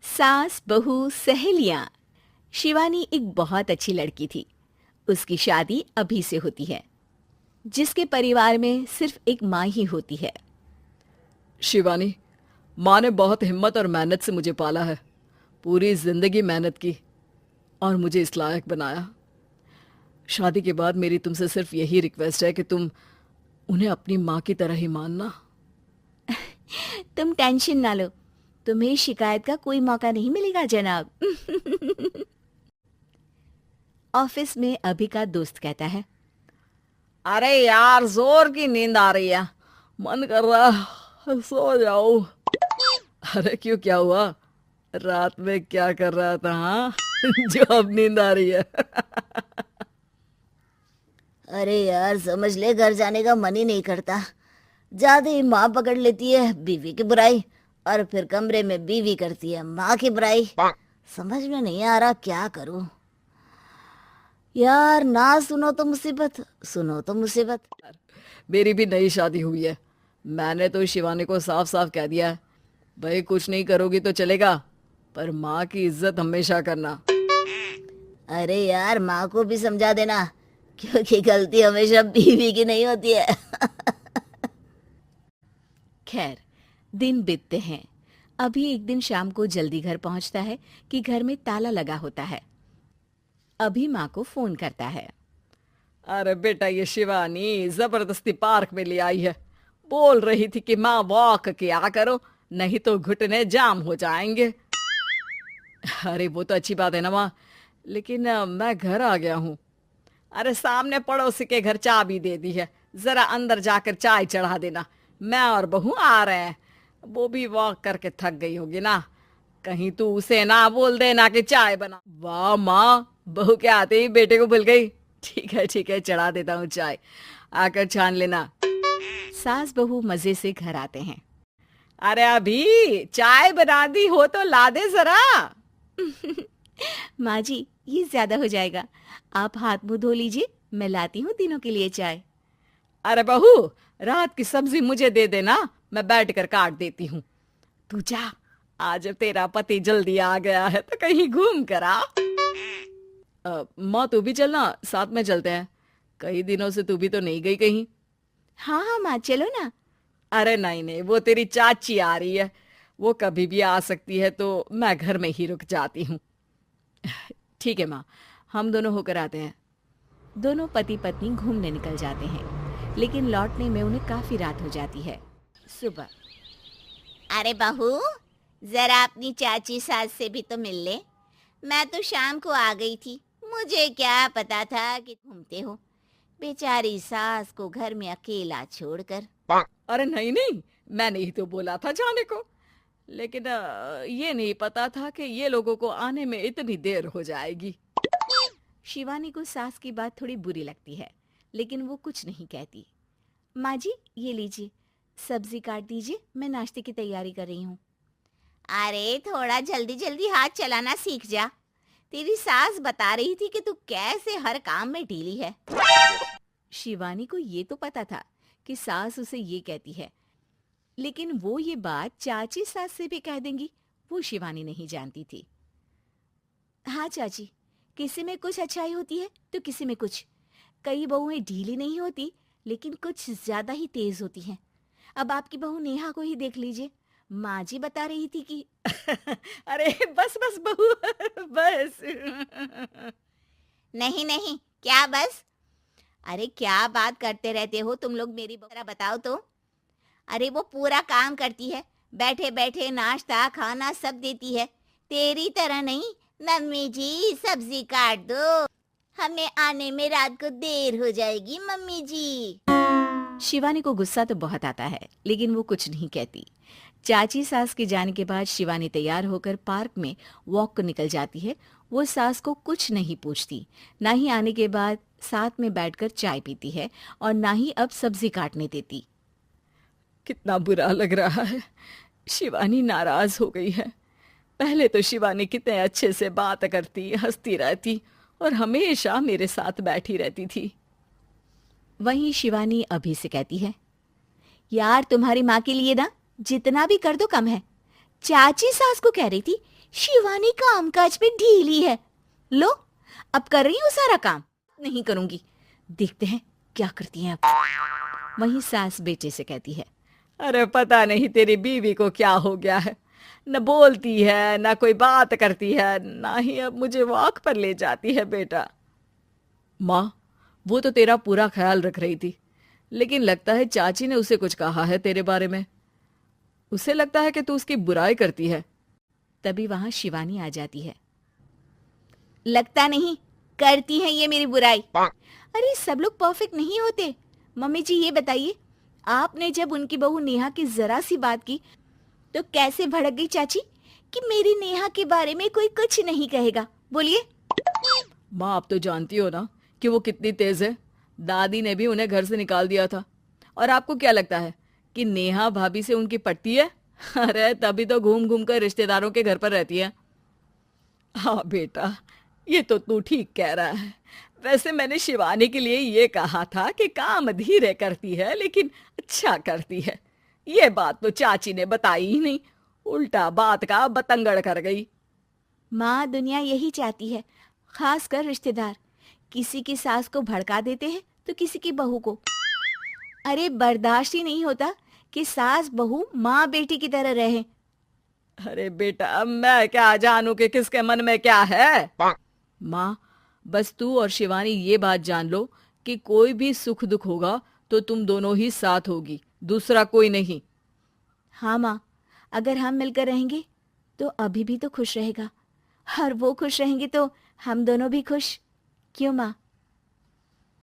सास बहू सहेलियां। शिवानी एक बहुत अच्छी लड़की थी। उसकी शादी अभी से होती है। जिसके परिवार में सिर्फ एक माँ ही होती है। शिवानी, माँ ने बहुत हिम्मत और मेहनत से मुझे पाला है। पूरी जिंदगी मेहनत की और मुझे इस लायक बनाया। शादी के बाद मेरी तुमसे सिर्फ यही रिक्वेस्ट है कि तुम उन्हें अपनी माँ की तरह ही मानना। तुम टेंशन ना लो, तुम्हें शिकायत का कोई मौका नहीं मिलेगा जनाब। ऑफिस में अभी का दोस्त कहता है, अरे यार, जोर की नींद आ रही है, मन कर रहा है सो जाओ। अरे क्यों, क्या हुआ? रात में क्या कर रहा था हाँ? जो अब नींद आ रही है। अरे यार, समझ ले, घर जाने का मन ही नहीं करता। ज्यादा ही माँ पकड़ लेती है बीवी की बुराई, और फिर कमरे में बीवी करती है माँ की बुराई। समझ में नहीं आ रहा क्या करूं। यार, ना सुनो तो मुसीबत, सुनो तो मुसीबत। मेरी भी नई शादी हुई है। मैंने तो शिवानी को साफ साफ कह दिया है, भाई कुछ नहीं करोगी तो चलेगा, पर माँ की इज्जत हमेशा करना। अरे यार, माँ को भी समझा देना, क्योंकि गलती हमेशा बीवी की नहीं होती है। खैर, दिन बीतते हैं। अभी एक दिन शाम को जल्दी घर पहुंचता है कि घर में ताला लगा होता है। अभी माँ को फोन करता है। अरे बेटा, ये शिवानी जबरदस्ती पार्क में ले आई है। बोल रही थी कि माँ वॉक किया करो, नहीं तो घुटने जाम हो जाएंगे। अरे वो तो अच्छी बात है ना माँ, लेकिन मैं घर आ गया हूँ। अरे सामने पड़ोसी के घर चाबी दे दी है, जरा अंदर जाकर चाय चढ़ा देना। मैं और बहू आ रहे हैं। वो भी वॉक करके थक गई होगी ना, कहीं तू उसे ना बोल देना कि चाय बना। वाह माँ, बहू के आते ही बेटे को भूल गई। ठीक है, चढ़ा देता हूँ चाय, आकर छान लेना। सास बहू मजे से घर आते हैं। अरे अभी चाय बना दी हो तो ला दे जरा। माँ जी, ये ज्यादा हो जाएगा, आप हाथ मुंह धो लीजिए, मैं लाती हूँ तीनों के लिए चाय। अरे बहू, रात की सब्जी मुझे दे देना, मैं बैठ कर काट देती हूँ। तू जा, आज तेरा पति जल्दी आ गया है तो कहीं घूम कर आ। माँ तू भी चलना, साथ में चलते हैं। कई दिनों से तू भी तो नहीं गई कहीं। हाँ हाँ माँ, चलो ना। अरे नहीं नहीं, वो तेरी चाची आ रही है, वो कभी भी आ सकती है, तो मैं घर में ही रुक जाती हूँ। ठीक है माँ, हम दोनों होकर आते हैं। दोनों पति पत्नी घूमने निकल जाते हैं, लेकिन लौटने में उन्हें काफी रात हो जाती है। सुबह, अरे बहू, जरा अपनी चाची सास से भी तो मिल ले। मैं तो शाम को आ गई थी, मुझे क्या पता था कि घूमते हो। बेचारी सास को घर में अकेला छोड़कर। अरे नहीं नहीं, मैंने ही तो बोला था जाने को, लेकिन ये नहीं पता था कि ये लोगों को आने में इतनी देर हो जाएगी। शिवानी को सास की बात थोड़ी बुरी लगती है, लेकिन वो कुछ नहीं कहती। माँ जी, ये लीजिए, सब्जी काट दीजिए, मैं नाश्ते की तैयारी कर रही हूँ। अरे थोड़ा जल्दी जल्दी हाथ चलाना सीख जा। तेरी सास बता रही थी कि तू कैसे हर काम में ढीली है। शिवानी को ये तो पता था कि सास उसे ये कहती है, लेकिन वो ये बात चाची सास से भी कह देंगी, वो शिवानी नहीं जानती थी। हाँ चाची, किसी में कुछ अच्छाई होती है तो किसी में कुछ। कई बहुएं ढीली नहीं होती, लेकिन कुछ ज्यादा ही तेज होती हैं। अब आपकी बहू नेहा को ही देख लीजिए, माँ जी बता रही थी कि अरे बस बस बहू, बस। नहीं नहीं, क्या बस? अरे क्या बात करते रहते हो तुम लोग, मेरी बहू बताओ तो। अरे वो पूरा काम करती है, बैठे बैठे नाश्ता खाना सब देती है। तेरी तरह नहीं, मम्मी जी सब्जी काट दो, हमें आने में रात को देर हो जाएगी मम्मी जी। शिवानी को गुस्सा तो बहुत आता है, लेकिन वो कुछ नहीं कहती। चाची सास के जाने के बाद शिवानी तैयार होकर पार्क में वॉक को निकल जाती है। वो सास को कुछ नहीं पूछती, ना ही आने के बाद साथ में बैठकर चाय पीती है, और ना ही अब सब्जी काटने देती। कितना बुरा लग रहा है, शिवानी नाराज हो गई है। पहले तो शिवानी कितने अच्छे से बात करती, हंसती रहती और हमेशा मेरे साथ बैठी रहती थी। वहीं शिवानी अभी से कहती है, यार तुम्हारी माँ के लिए ना जितना भी कर दो कम है। चाची सास को कह रही थी शिवानी कामकाज पे ढीली है। लो, अब कर रही हूँ सारा काम। नहीं करूंगी, देखते हैं क्या करती हैं अब। वहीं सास बेटे से कहती है, अरे पता नहीं तेरी बीवी को क्या हो गया है, न बोलती है न कोई बात करती है, ना ही अब मुझे वॉक पर ले जाती है बेटा। माँ, वो तो तेरा पूरा ख्याल रख रही थी, लेकिन लगता है चाची ने उसे कुछ कहा है तेरे बारे में। उसे लगता है कि तू उसकी बुराई करती है। तभी वहां शिवानी आ जाती है। लगता नहीं, करती है ये मेरी बुराई। अरे सब लोग परफेक्ट नहीं होते। मम्मी जी ये बताइए, आपने जब उनकी बहू नेहा की जरा सी बात की तो कैसे भड़क गई चाची कि मेरी नेहा के बारे में कोई कुछ नहीं कहेगा? बोलिए। माँ, आप तो जानती हो ना कि वो कितनी तेज है। दादी ने भी उन्हें घर से निकाल दिया था। और आपको क्या लगता है कि नेहा भाभी से उनकी पटती है? अरे तभी तो घूम घूम कर रिश्तेदारों के घर पर रहती है। हाँ बेटा, ये तो तू ठीक कह रहा है। वैसे मैंने शिवानी के लिए ये कहा था कि काम धीरे करती है लेकिन अच्छा करती है। ये बात तो चाची ने बताई ही नहीं, उल्टा बात का बतंगड़ कर गई। माँ, दुनिया यही चाहती है, खासकर रिश्तेदार। किसी की सास को भड़का देते हैं तो किसी की बहू को। अरे बर्दाश्त ही नहीं होता कि सास बहू माँ बेटी की तरह रहे। अरे बेटा, मैं क्या जानूं कि किसके मन में क्या है। माँ, बस तू और शिवानी ये बात जान लो कि कोई भी सुख दुख होगा तो तुम दोनों ही साथ होगी, दूसरा कोई नहीं। हाँ माँ, अगर हम मिलकर रहेंगे तो अभी भी तो खुश रहेगा, और वो खुश रहेंगे तो हम दोनों भी खुश। क्यों माँ?